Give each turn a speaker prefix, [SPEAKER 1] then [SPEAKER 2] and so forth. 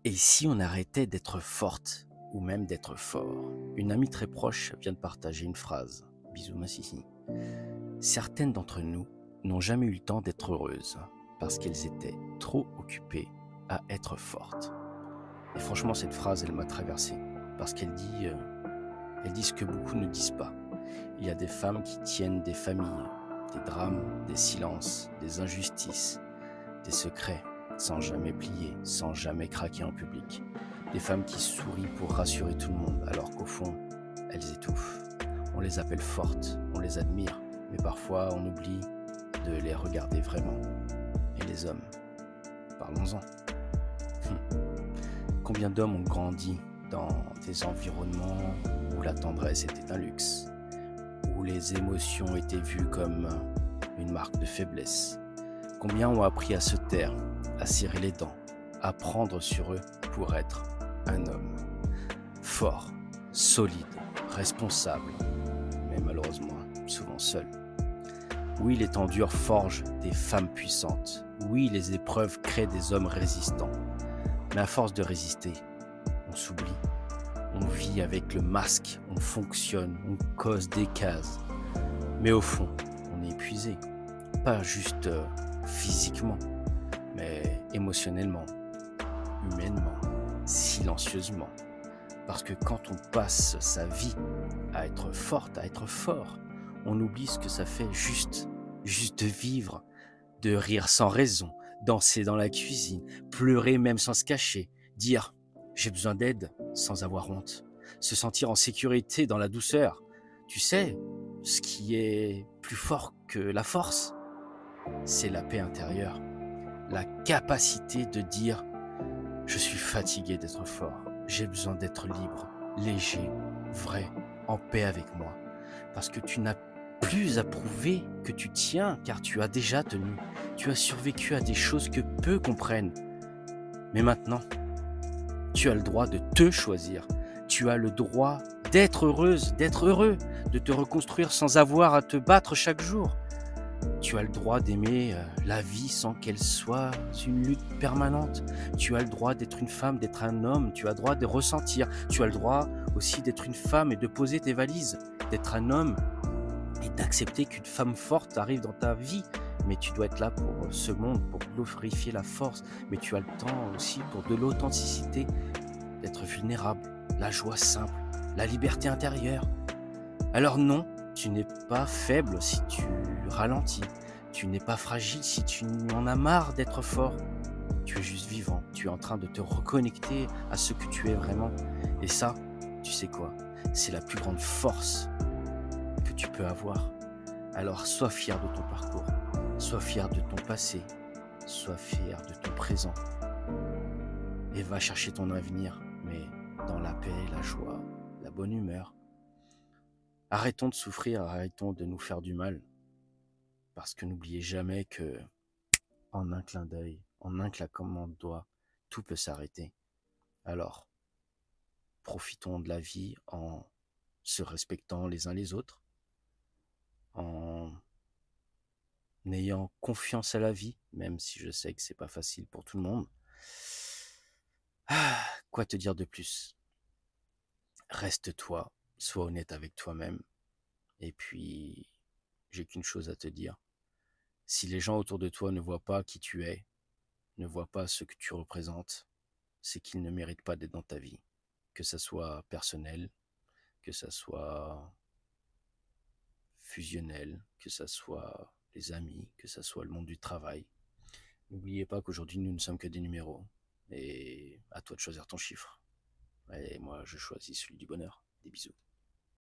[SPEAKER 1] Et si on arrêtait d'être forte ou même d'être fort? Une amie très proche vient de partager une phrase. Bisous ma Sissi. Certaines d'entre nous n'ont jamais eu le temps d'être heureuses parce qu'elles étaient trop occupées à être fortes. Et franchement, cette phrase, elle m'a traversé parce elle dit ce que beaucoup ne disent pas. Il y a des femmes qui tiennent des familles, des drames, des silences, des injustices, des secrets, sans jamais plier, sans jamais craquer en public. Des femmes qui sourient pour rassurer tout le monde, alors qu'au fond, elles étouffent. On les appelle fortes, on les admire, mais parfois on oublie de les regarder vraiment. Et les hommes, parlons-en. Combien d'hommes ont grandi dans des environnements où la tendresse était un luxe, où les émotions étaient vues comme une marque de faiblesse? Combien ont appris à se taire, à serrer les dents, à prendre sur eux pour être un homme fort, solide, responsable, mais malheureusement souvent seul. Oui, les temps durs forgent des femmes puissantes. Oui, les épreuves créent des hommes résistants. Mais à force de résister, on s'oublie. On vit avec le masque, on fonctionne, on cause des cases. Mais au fond, on est épuisé. Pas juste physiquement, mais émotionnellement, humainement, silencieusement. Parce que quand on passe sa vie à être forte, à être fort, on oublie ce que ça fait juste de vivre, de rire sans raison, danser dans la cuisine, pleurer même sans se cacher, dire j'ai besoin d'aide sans avoir honte, se sentir en sécurité dans la douceur. Tu sais, ce qui est plus fort que la force, c'est la paix intérieure, la capacité de dire je suis fatigué d'être fort, j'ai besoin d'être libre, léger, vrai, en paix avec moi. Parce que tu n'as plus à prouver que tu tiens, car tu as déjà tenu. Tu as survécu à des choses que peu comprennent. Mais maintenant, tu as le droit de te choisir. Tu as le droit d'être heureuse, d'être heureux, de te reconstruire sans avoir à te battre chaque jour. Tu as le droit d'aimer la vie sans qu'elle soit une lutte permanente. Tu as le droit d'être une femme, d'être un homme. Tu as le droit de ressentir. Tu as le droit aussi d'être une femme et de poser tes valises. D'être un homme et d'accepter qu'une femme forte arrive dans ta vie. Mais tu dois être là pour ce monde, pour glorifier la force. Mais tu as le temps aussi pour de l'authenticité, d'être vulnérable, la joie simple, la liberté intérieure. Alors non, tu n'es pas faible si tu ralentis. Tu n'es pas fragile si tu en as marre d'être fort. Tu es juste vivant. Tu es en train de te reconnecter à ce que tu es vraiment. Et ça, tu sais quoi? C'est la plus grande force que tu peux avoir. Alors sois fier de ton parcours. Sois fier de ton passé. Sois fier de ton présent. Et va chercher ton avenir, mais dans la paix, la joie, la bonne humeur. Arrêtons de souffrir, arrêtons de nous faire du mal. Parce que n'oubliez jamais que, en un clin d'œil, en un claquement de doigts, tout peut s'arrêter. Alors, profitons de la vie en se respectant les uns les autres, en ayant confiance à la vie, même si je sais que c'est pas facile pour tout le monde. Quoi te dire de plus? Reste toi, sois honnête avec toi-même. Et puis, j'ai qu'une chose à te dire. Si les gens autour de toi ne voient pas qui tu es, ne voient pas ce que tu représentes, c'est qu'ils ne méritent pas d'être dans ta vie. Que ça soit personnel, que ça soit fusionnel, que ça soit les amis, que ça soit le monde du travail. N'oubliez pas qu'aujourd'hui, nous ne sommes que des numéros. Et à toi de choisir ton chiffre. Et moi, je choisis celui du bonheur. Des bisous.